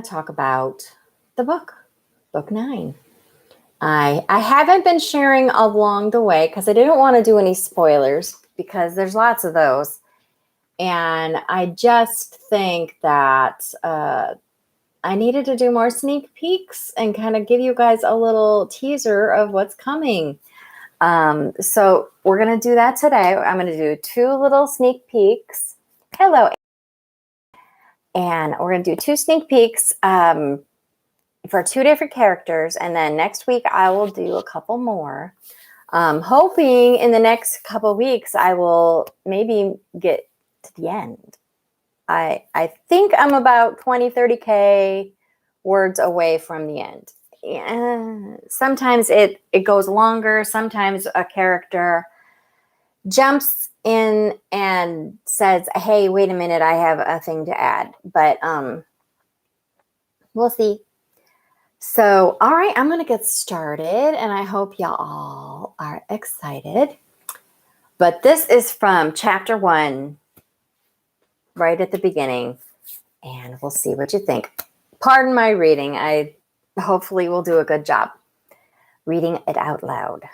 talk about the book 9. I haven't been sharing along the way because I didn't want to do any spoilers because there's lots of those. And I just think that I needed to do more sneak peeks and kind of give you guys a little teaser of what's coming. So we're going to do that today. I'm going to do 2 little sneak peeks. Hello. And we're going to do 2 sneak peeks for 2 different characters. And then next week, I will do a couple more. Hoping in the next couple weeks, I will maybe get to the end. I think I'm about 30K words away from the end. Sometimes it goes longer. Sometimes a character jumps in and says, hey, wait a minute, I have a thing to add. But we'll see. So, all right, I'm going to get started, and I hope y'all all are excited. But this is from chapter 1, right at the beginning, and we'll see what you think. Pardon my reading. I hopefully will do a good job reading it out loud.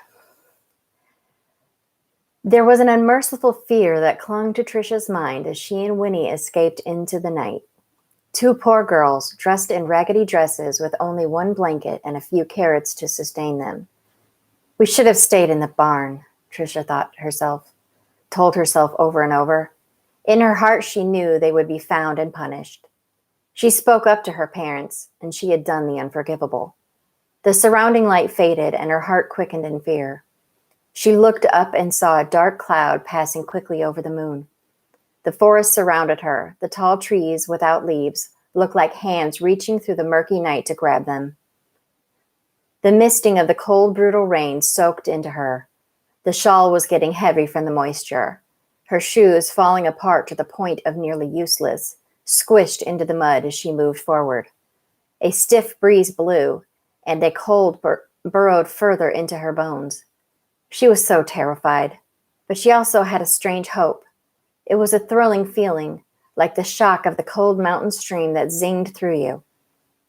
There was an unmerciful fear that clung to Trisha's mind as she and Winnie escaped into the night. 2 poor girls, dressed in raggedy dresses with only 1 blanket and a few carrots to sustain them. We should have stayed in the barn, Trisha told herself over and over. In her heart, she knew they would be found and punished. She spoke up to her parents, and she had done the unforgivable. The surrounding light faded, and her heart quickened in fear. She looked up and saw a dark cloud passing quickly over the moon. The forest surrounded her. The tall trees without leaves looked like hands reaching through the murky night to grab them. The misting of the cold, brutal rain soaked into her. The shawl was getting heavy from the moisture. Her shoes, falling apart to the point of nearly useless, squished into the mud as she moved forward. A stiff breeze blew, and a cold burrowed further into her bones. She was so terrified, but she also had a strange hope. It was a thrilling feeling, like the shock of the cold mountain stream that zinged through you.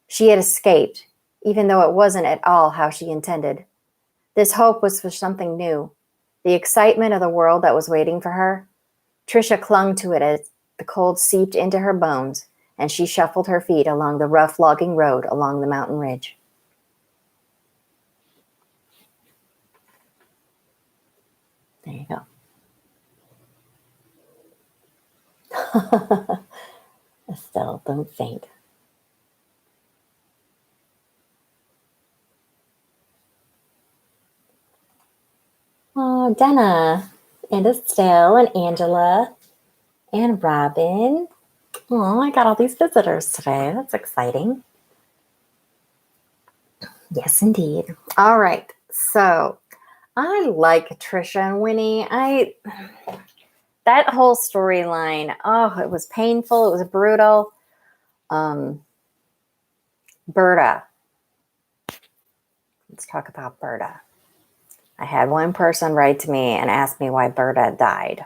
She had escaped, even though it wasn't at all how she intended. This hope was for something new, the excitement of the world that was waiting for her. Trisha clung to it as the cold seeped into her bones, and she shuffled her feet along the rough logging road along the mountain ridge. There you go. Estelle, don't faint. Oh, Dana and Estelle and Angela and Robin. Oh, I got all these visitors today. That's exciting. Yes, indeed. All right. So I like Trisha and Winnie. That whole storyline, it was painful. It was brutal. Berta. Let's talk about Berta. I had one person write to me and ask me why Berta died,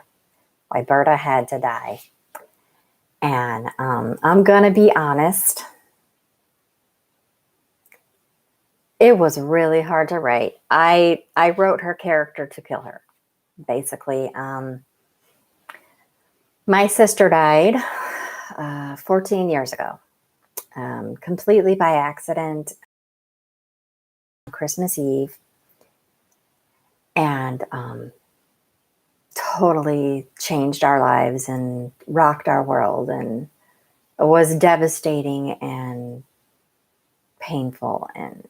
why Berta had to die. And I'm going to be honest. It was really hard to write. I wrote her character to kill her, basically. My sister died 14 years ago, completely by accident, Christmas Eve, and totally changed our lives and rocked our world, and it was devastating and painful and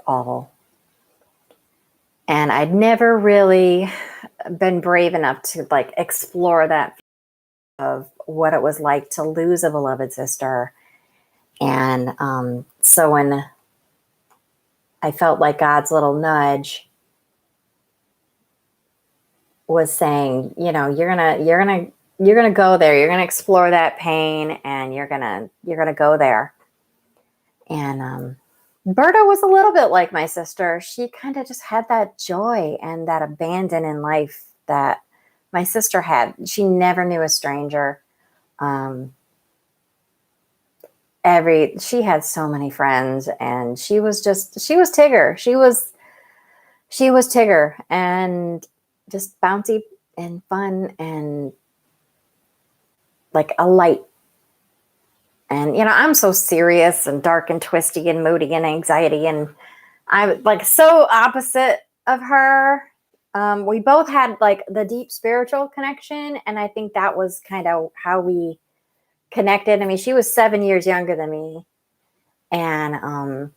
awful. And I'd never really been brave enough to explore that of what it was like to lose a beloved sister. And so when I felt like God's little nudge was saying, you're gonna go there, you're gonna explore that pain, and you're gonna go there. And Berta was a little bit like my sister. She kind of just had that joy and that abandon in life that my sister had. She never knew a stranger. she had so many friends, and she was Tigger. She was Tigger, and just bouncy and fun and like a light. And, I'm so serious and dark and twisty and moody and anxiety. And I'm like so opposite of her. We both had like the deep spiritual connection. And I think that was kind of how we connected. I mean, she was 7 years younger than me. And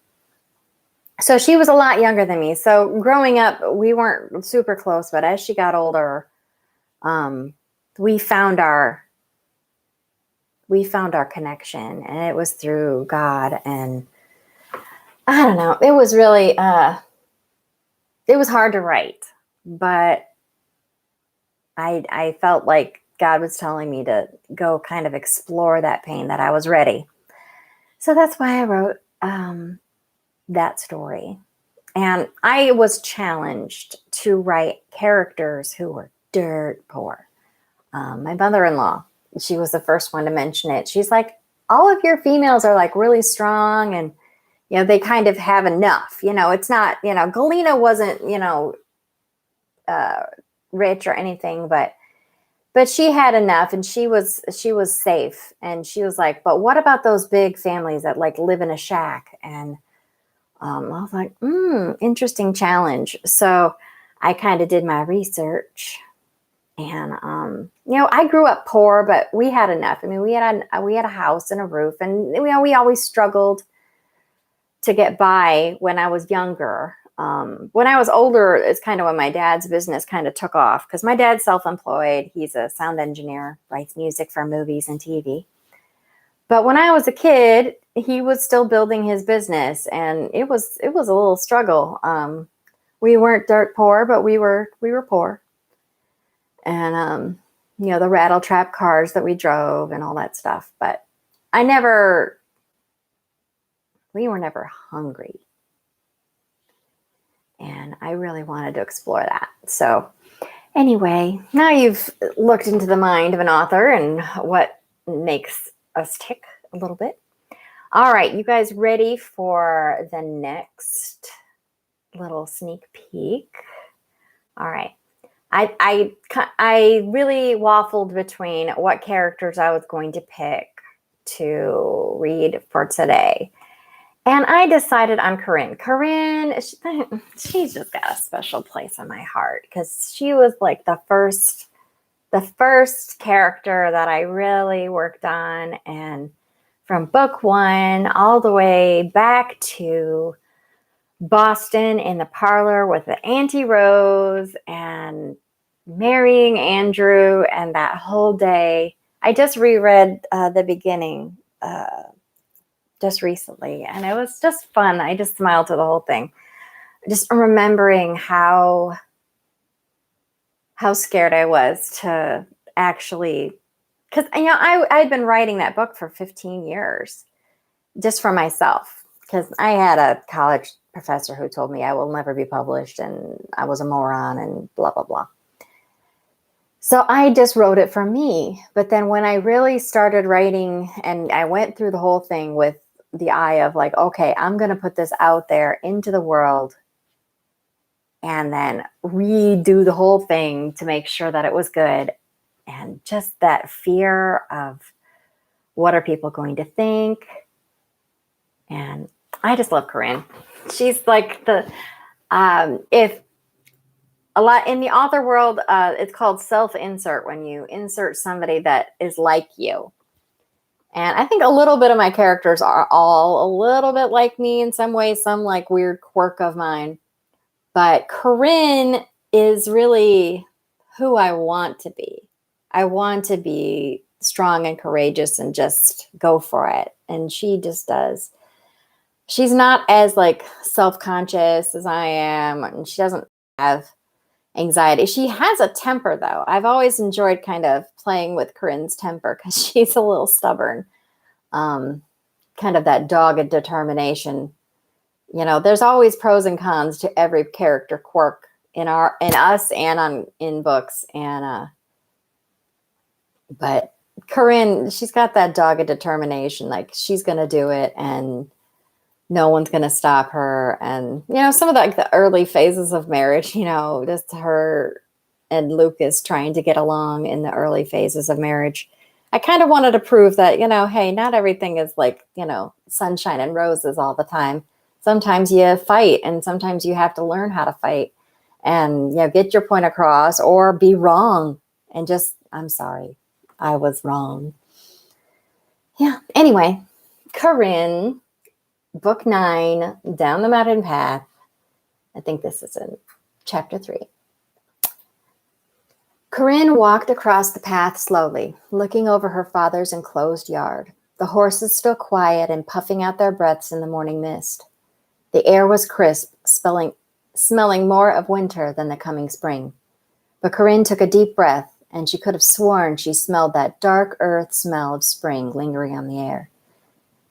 so she was a lot younger than me. So growing up, we weren't super close. But as she got older, we found our connection, and it was through God. And I don't know, it was really, it was hard to write, but I felt like God was telling me to go kind of explore that pain, that I was ready. So that's why I wrote that story. And I was challenged to write characters who were dirt poor. My mother-in-law, she was the first one to mention it. She's like, all of your females are like really strong, and they kind of have enough. It's not, Galena wasn't, rich or anything, but she had enough, and she was safe. And she was like, but what about those big families that like live in a shack? And I was like, interesting challenge. So I kind of did my research. And, I grew up poor, but we had enough. I mean, we had a house and a roof, and, we always struggled to get by when I was younger. When I was older, it's kind of when my dad's business kind of took off, because my dad's self-employed. He's a sound engineer, writes music for movies and TV. But when I was a kid, he was still building his business, and it was a little struggle. We weren't dirt poor, but we were poor. And, the rattle trap cars that we drove and all that stuff. But we were never hungry. And I really wanted to explore that. So anyway, now you've looked into the mind of an author and what makes us tick a little bit. All right, you guys ready for the next little sneak peek? All right. I really waffled between what characters I was going to pick to read for today. And I decided on Corinne. Corinne, she's just got a special place in my heart, because she was like the first character that I really worked on. And from book one all the way back to Boston in the parlor with the Auntie Rose and marrying Andrew, and that whole day. I just reread the beginning just recently, and it was just fun. I just smiled to the whole thing, just remembering how scared I was to actually, because I'd been writing that book for 15 years just for myself, because I had a college professor who told me I will never be published and I was a moron and blah, blah, blah. So I just wrote it for me. But then when I really started writing, and I went through the whole thing with the eye of like, okay, I'm going to put this out there into the world, and then redo the whole thing to make sure that it was good. And just that fear of what are people going to think. And I just love Corinne. She's like if a lot in the author world, it's called self-insert, when you insert somebody that is like you. And I think a little bit of my characters are all a little bit like me in some ways, some like weird quirk of mine. But Corinne is really who I want to be. I want to be strong and courageous and just go for it. And she just does. She's not as like self-conscious as I am, and she doesn't have anxiety. She has a temper, though. I've always enjoyed kind of playing with Corinne's temper, because she's a little stubborn. Kind of that dogged determination. There's always pros and cons to every character quirk in us and in books. And but Corinne, she's got that dogged determination, like she's going to do it and no one's going to stop her. And, some of the early phases of marriage, just her and Lucas trying to get along in the early phases of marriage. I kind of wanted to prove that, hey, not everything is like, sunshine and roses all the time. Sometimes you fight and sometimes you have to learn how to fight and, get your point across or be wrong and just, I'm sorry, I was wrong. Yeah. Anyway, Corinne, book 9, Down the Mountain Path. I think this is in chapter 3. Corinne walked across the path slowly, looking over her father's enclosed yard. The horses still quiet and puffing out their breaths in the morning mist. The air was crisp, smelling more of winter than the coming spring. But Corinne took a deep breath, and she could have sworn she smelled that dark earth smell of spring lingering on the air.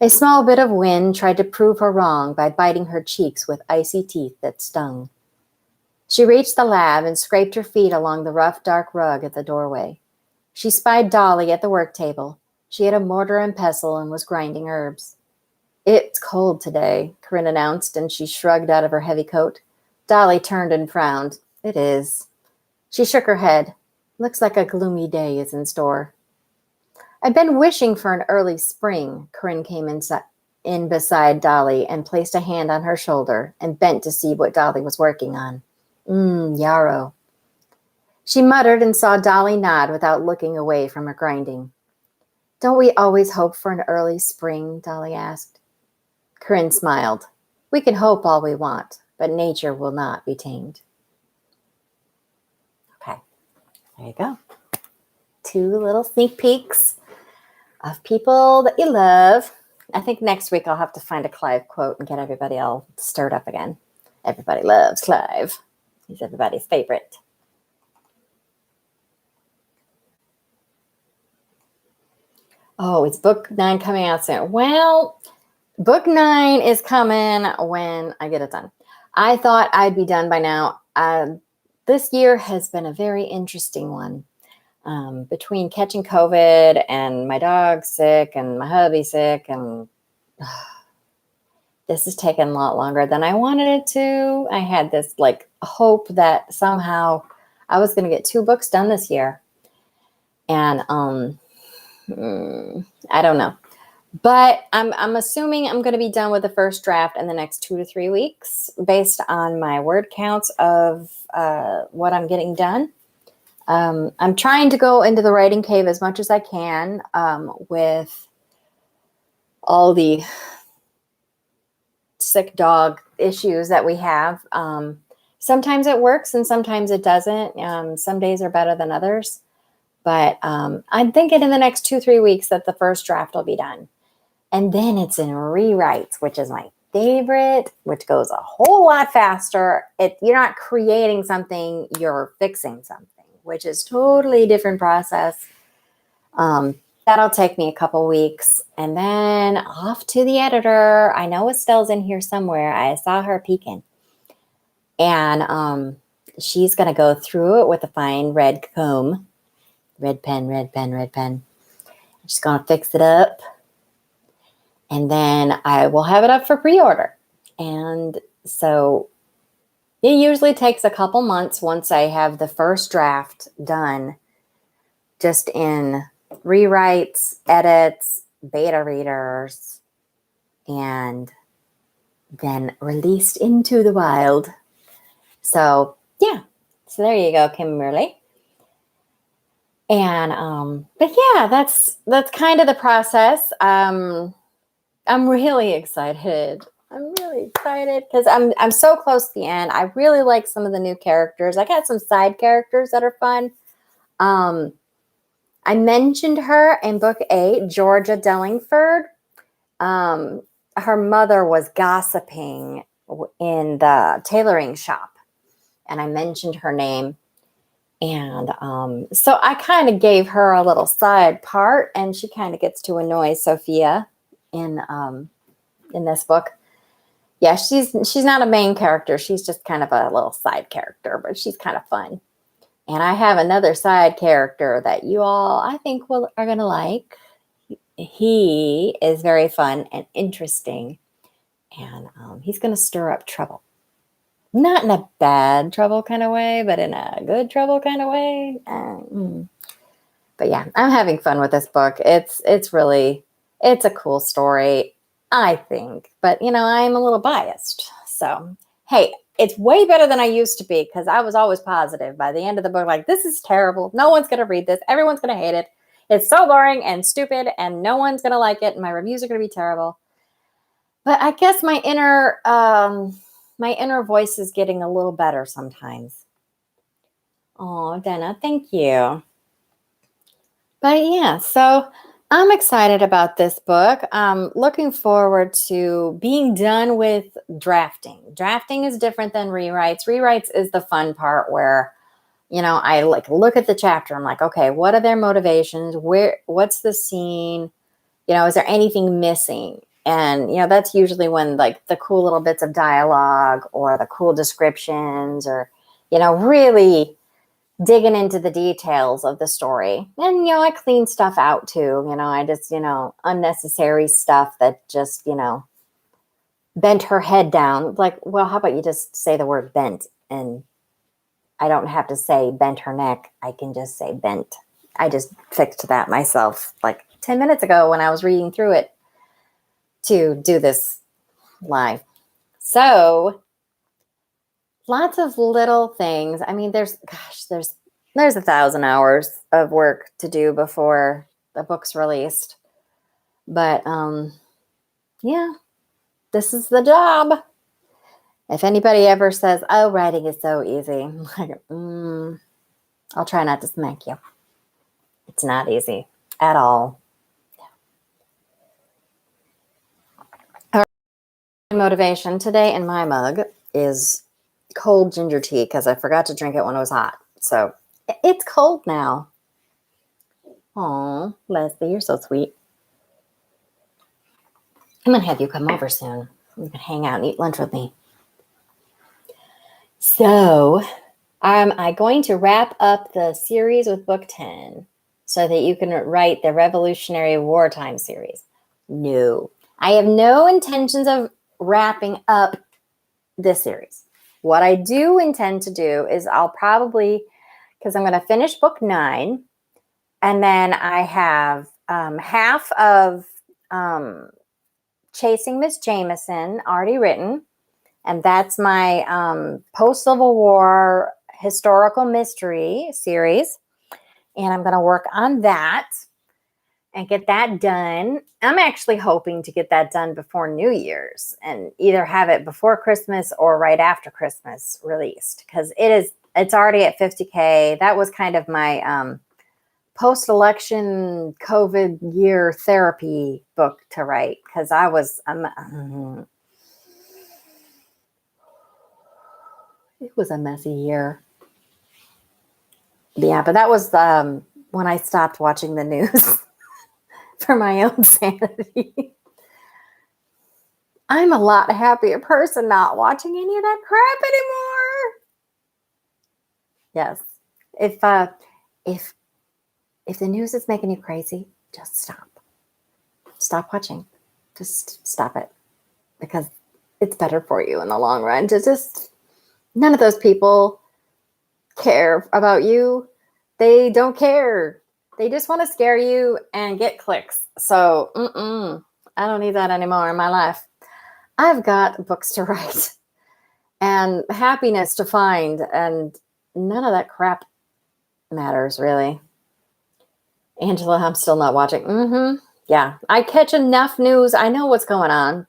A small bit of wind tried to prove her wrong by biting her cheeks with icy teeth that stung. She reached the lab and scraped her feet along the rough, dark rug at the doorway. She spied Dolly at the work table. She had a mortar and pestle and was grinding herbs. "It's cold today," Corinne announced, and she shrugged out of her heavy coat. Dolly turned and frowned. "It is." She shook her head. "Looks like a gloomy day is in store." "I've been wishing for an early spring." Corinne came in beside Dolly and placed a hand on her shoulder and bent to see what Dolly was working on. Yarrow." She muttered and saw Dolly nod without looking away from her grinding. "Don't we always hope for an early spring?" Dolly asked. Corinne smiled. "We can hope all we want, but nature will not be tamed." Okay, there you go. 2 little sneak peeks of people that you love. I think next week I'll have to find a Clive quote and get everybody all stirred up again. Everybody loves Clive. He's everybody's favorite. Oh, is book 9 coming out soon? Well, book 9 is coming when I get it done. I thought I'd be done by now. This year has been a very interesting one. Between catching COVID and my dog sick and my hubby sick, and this has taken a lot longer than I wanted it to. I had this hope that somehow I was going to get 2 books done this year. And I don't know. But I'm assuming I'm going to be done with the first draft in the next 2 to 3 weeks based on my word counts of what I'm getting done. I'm trying to go into the writing cave as much as I can with all the sick dog issues that we have. Sometimes it works and sometimes it doesn't. Some days are better than others. But I'm thinking in the next 2-3 weeks that the first draft will be done. And then it's in rewrites, which is my favorite, which goes a whole lot faster. You're not creating something, you're fixing something, which is totally different process. That'll take me a couple weeks. And then off to the editor. I know Estelle's in here somewhere. I saw her peeking. And she's going to go through it with a fine red comb. Red pen. I'm just going to fix it up. And then I will have it up for pre-order. And so it usually takes a couple months once I have the first draft done, just in rewrites, edits, beta readers, and then released into the wild. So yeah, so there you go, Kimberly. And but yeah, that's kind of the process. I'm really excited. Because I'm so close to the end. I really like some of the new characters. I got some side characters that are fun. I mentioned her in book 8, Georgia Dellingford. Her mother was gossiping in the tailoring shop, and I mentioned her name. And so I kind of gave her a little side part, and she kind of gets to annoy Sophia in this book. Yeah, she's not a main character. She's just kind of a little side character, but she's kind of fun. And I have another side character that you all, I think, are going to like. He is very fun and interesting, and he's going to stir up trouble. Not in a bad trouble kind of way, but in a good trouble kind of way. But yeah, I'm having fun with this book. It's a cool story, I think. But, I'm a little biased. So, hey, it's way better than I used to be, because I was always positive by the end of the book. Like, this is terrible. No one's going to read this. Everyone's going to hate it. It's so boring and stupid, and no one's going to like it. And my reviews are going to be terrible. But I guess my inner voice is getting a little better sometimes. Oh, Dana, thank you. But yeah, so I'm excited about this book. I'm looking forward to being done with drafting. Drafting is different than rewrites. Rewrites is the fun part where, I look at the chapter. I'm like, okay, what are their motivations? What's the scene? Is there anything missing? And, that's usually when the cool little bits of dialogue or the cool descriptions or, really digging into the details of the story. And, I clean stuff out too. I just, unnecessary stuff that just, bent her head down. Like, well, how about you just say the word bent? And I don't have to say bent her neck. I can just say bent. I just fixed that myself 10 minutes ago when I was reading through it to do this live. So lots of little things. I mean, there's 1,000 hours of work to do before the book's released. But yeah, this is the job. If anybody ever says, oh, writing is so easy, I'm like, I'll try not to smack you. It's not easy at all. Motivation today in my mug is cold ginger tea, because I forgot to drink it when it was hot. So it's cold now. Oh, Leslie, you're so sweet. I'm going to have you come over soon. You can hang out and eat lunch with me. So am I going to wrap up the series with book 10 so that you can write the Revolutionary Wartime series? No. I have no intentions of wrapping up this series. What I do intend to do is I'll probably, because I'm going to finish book 9, and then I have half of Chasing Miss Jameson already written, and that's my post-Civil War historical mystery series, and I'm going to work on that and get that done. I'm actually hoping to get that done before New Year's and either have it before Christmas or right after Christmas released, because it's already at 50K. That was kind of my post-election COVID year therapy book to write, because I was it was a messy year. Yeah, but that was when I stopped watching the news. For my own sanity. I'm a lot happier person not watching any of that crap anymore. Yes. If the news is making you crazy, just stop. Stop watching. Just stop it. Because it's better for you in the long run to just, none of those people care about you. They don't care. They just want to scare you and get clicks. So, I don't need that anymore in my life. I've got books to write and happiness to find, and none of that crap matters, really. Angela, I'm still not watching. Yeah, I catch enough news. I know what's going on,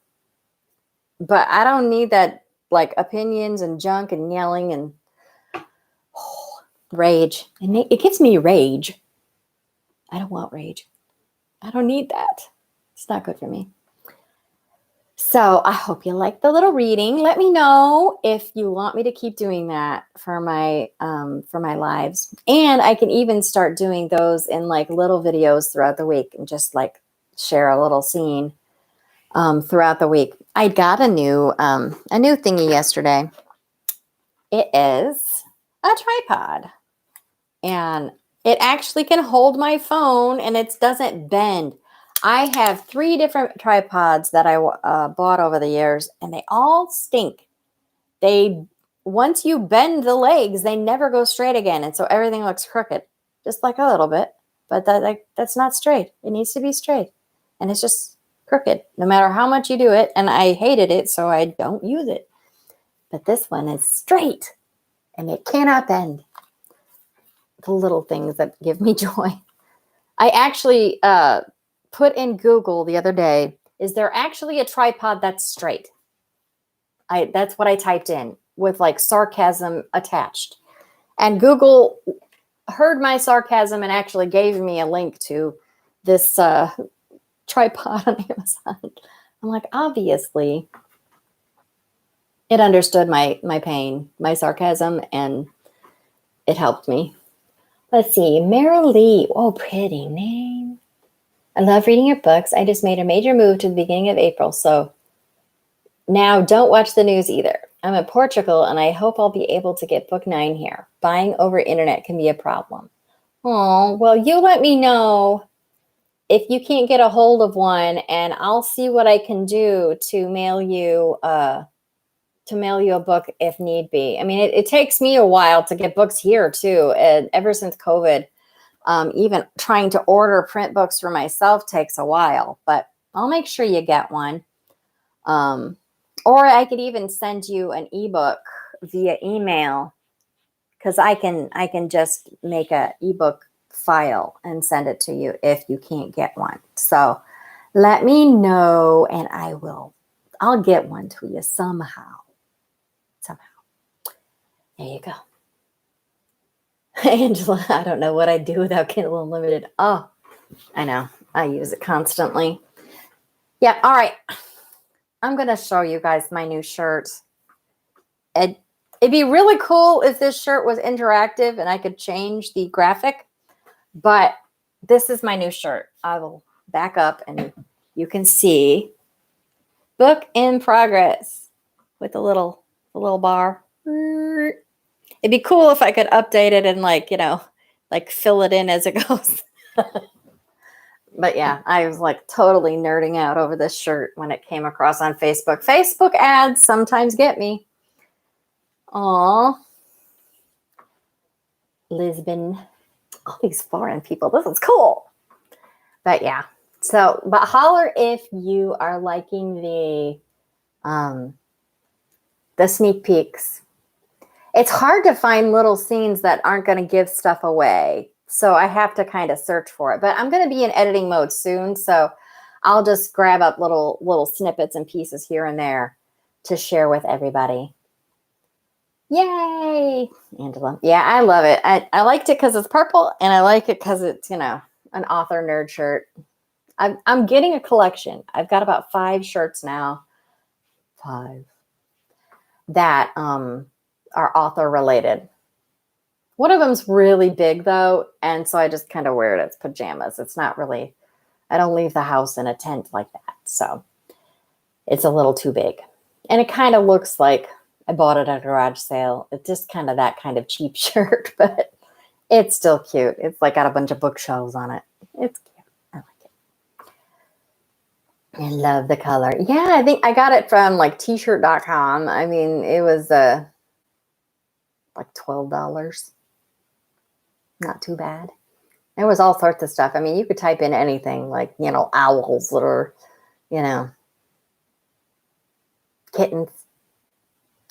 but I don't need that, opinions and junk and yelling and rage. It gives me rage. I don't want rage. I don't need that. It's not good for me. So I hope you like the little reading. Let me know if you want me to keep doing that for my lives. And I can even start doing those in little videos throughout the week and just share a little scene throughout the week. I got a new thingy yesterday. It is a tripod. and it actually can hold my phone and it doesn't bend. I have 3 different tripods that I bought over the years, and they all stink. Once you bend the legs, they never go straight again, and so everything looks crooked, just like a little bit. But that's not straight. It needs to be straight, and it's just crooked, no matter how much you do it. And I hated it, so I don't use it. But this one is straight, and it cannot bend. The little things that give me joy. I actually put in Google the other day, is there actually a tripod that's straight? That's what I typed in with like sarcasm attached. And Google heard my sarcasm and actually gave me a link to this tripod on Amazon. I'm like, obviously, it understood my pain, my sarcasm, and it helped me. Let's see, Meryl Lee. Oh, pretty name. I love reading your books. I just made a major move to the beginning of April, so now don't watch the news either. I'm in Portugal, and I hope I'll be able to get book 9 here. Buying over internet can be a problem. Oh, well, you let me know if you can't get a hold of one, and I'll see what I can do to mail you a book if need be. I mean, it takes me a while to get books here too, and ever since COVID. Even trying to order print books for myself takes a while, but I'll make sure you get one. Or I could even send you an ebook via email, because I can just make an ebook file and send it to you if you can't get one. So let me know, and I'll get one to you somehow. There you go. Angela, I don't know what I'd do without Kindle Unlimited. Oh, I know. I use it constantly. Yeah, all right. I'm going to show you guys my new shirt. It'd be really cool if this shirt was interactive and I could change the graphic, but this is my new shirt. I will back up and you can see book in progress with the little bar. It'd be cool if I could update it and like fill it in as it goes. But yeah, I was like totally nerding out over this shirt when it came across on Facebook. Facebook ads sometimes get me. Aw. Lisbon. All these foreign people. This is cool. But yeah. But holler if you are liking the sneak peeks. It's hard to find little scenes that aren't going to give stuff away. So I have to kind of search for it. But I'm going to be in editing mode soon. So I'll just grab up little snippets and pieces here and there to share with everybody. Yay, Angela. Yeah, I love it. I liked it because it's purple, and I like it because it's, an author nerd shirt. I'm getting a collection. I've got about 5 shirts now. 5. That are author related. One of them's really big though, and so I just kind of wear it as pajamas. It's not really, I don't leave the house in a tent like that, so it's a little too big. And it kind of looks like I bought it at a garage sale. It's just kind of that kind of cheap shirt, but it's still cute. It's like got a bunch of bookshelves on it. It's cute. I like it. I love the color. Yeah, I think I got it from like t-shirt.com. I mean, it was like $12. Not too bad. There was all sorts of stuff. I mean, you could type in anything like, owls or, kittens.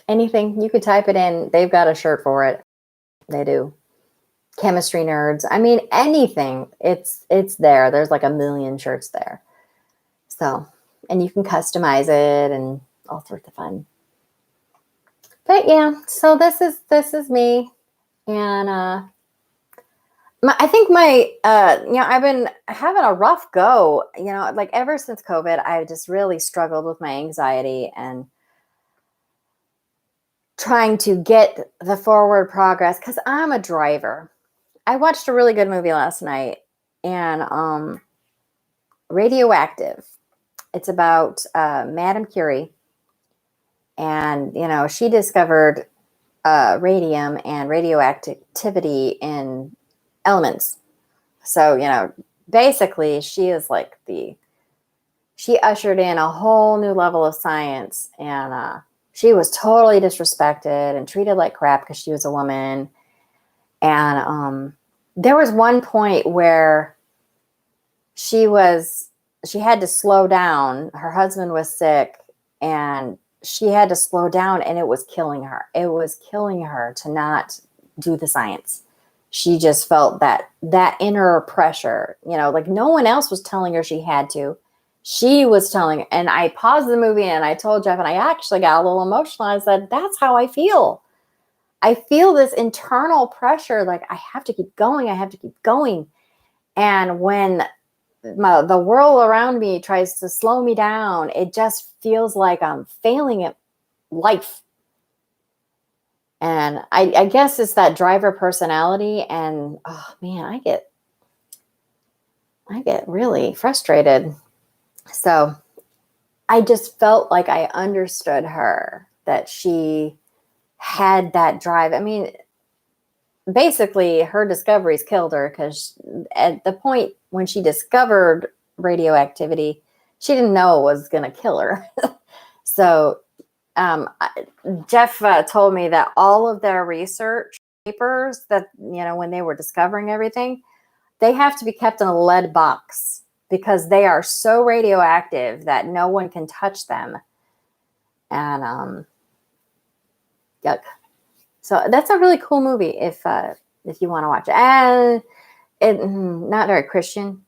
Anything. You could type it in. They've got a shirt for it. They do. Chemistry nerds. I mean, anything. It's there. There's like a million shirts there. So, and you can customize it and all sorts of fun. But yeah, so this is me. And I think I've been having a rough go, like ever since COVID. I just really struggled with my anxiety and trying to get the forward progress, because I'm a driver. I watched a really good movie last night, and Radioactive. It's about Madame Curie, and she discovered radium and radioactivity in elements. So, basically she is like she ushered in a whole new level of science, and she was totally disrespected and treated like crap because she was a woman. And there was one point where she had to slow down. Her husband was sick and she had to slow down, and it was killing her. It was killing her to not do the science. She just felt that inner pressure, like no one else was telling her she had to. She was telling, and I paused the movie and I told Jeff, and I actually got a little emotional. I said, that's how I feel. I feel this internal pressure, like I have to keep going. I have to keep going. And when the world around me tries to slow me down, it just feels like I'm failing at life. And I guess it's that driver personality. And oh man, I get really frustrated. So I just felt like I understood her, that she had that drive. I mean, basically her discoveries killed her, because at the point when she discovered radioactivity, she didn't know it was going to kill her. So Jeff told me that all of their research papers that, when they were discovering everything, they have to be kept in a lead box because they are so radioactive that no one can touch them. And yuck. So that's a really cool movie if you want to watch it. And it not very Christian,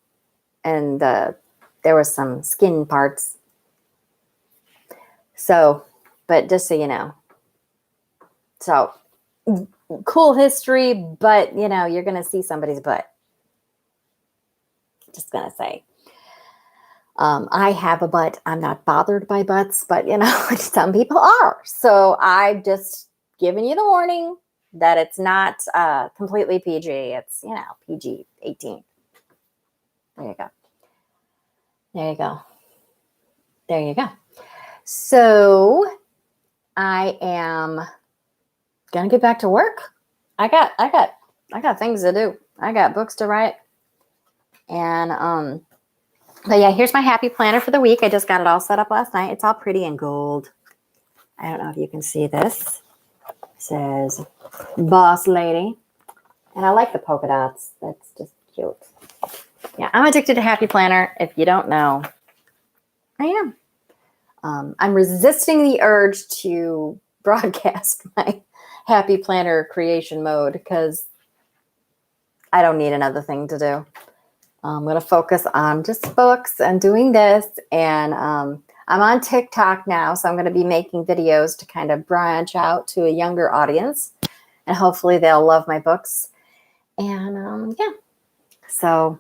and there was some skin parts. So, but just so you know. So, cool history, but, you're going to see somebody's butt. Just going to say. I have a butt. I'm not bothered by butts, but, some people are. So, I've just given you the warning that it's not completely PG. It's, PG 18. There you go. There you go. There you go. So I am gonna get back to work. I got things to do. I got books to write. And but yeah, here's my happy planner for the week. I just got it all set up last night. It's all pretty in gold. I don't know if you can see this. It says Boss Lady. And I like the polka dots. That's just cute. Yeah, I'm addicted to Happy Planner. If you don't know, I am. I'm resisting the urge to broadcast my Happy Planner creation mode because I don't need another thing to do. I'm going to focus on just books and doing this. And I'm on TikTok now, so I'm going to be making videos to kind of branch out to a younger audience. And hopefully they'll love my books. And yeah, so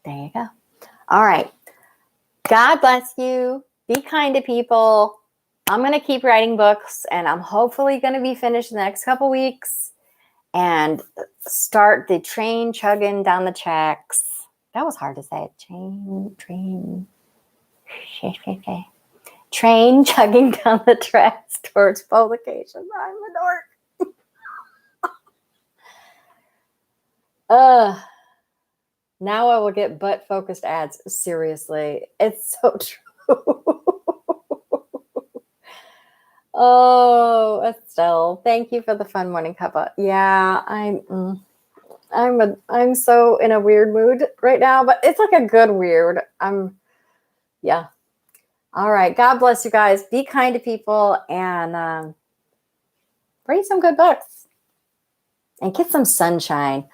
there you go. All right. God bless you. Be kind to people. I'm going to keep writing books, and I'm hopefully going to be finished in the next couple weeks and start the train chugging down the tracks. That was hard to say. Train chugging down the tracks towards publication. I'm a dork. Now I will get butt-focused ads. Seriously. It's so true. Oh, Estelle, thank you for the fun morning cuppa. Yeah, I'm so in a weird mood right now, but it's like a good weird. Yeah. All right. God bless you guys. Be kind to people and read some good books and get some sunshine.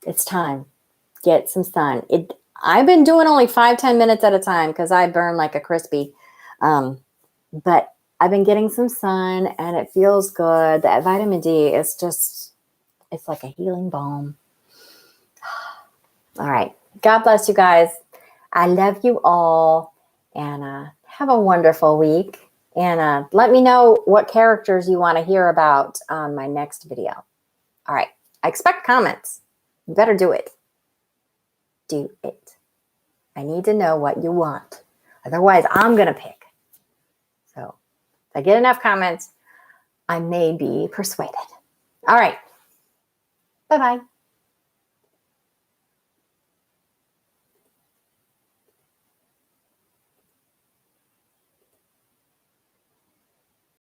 It's time. Get some sun. I've been doing only 5-10 minutes at a time because I burn like a crispy. But I've been getting some sun and it feels good. That vitamin D is it's like a healing balm. All right. God bless you guys. I love you all and have a wonderful week. And let me know what characters you want to hear about on my next video. All right. I expect comments. You better do it. Do it. I need to know what you want. Otherwise, I'm going to pick. So if I get enough comments, I may be persuaded. All right. Bye-bye.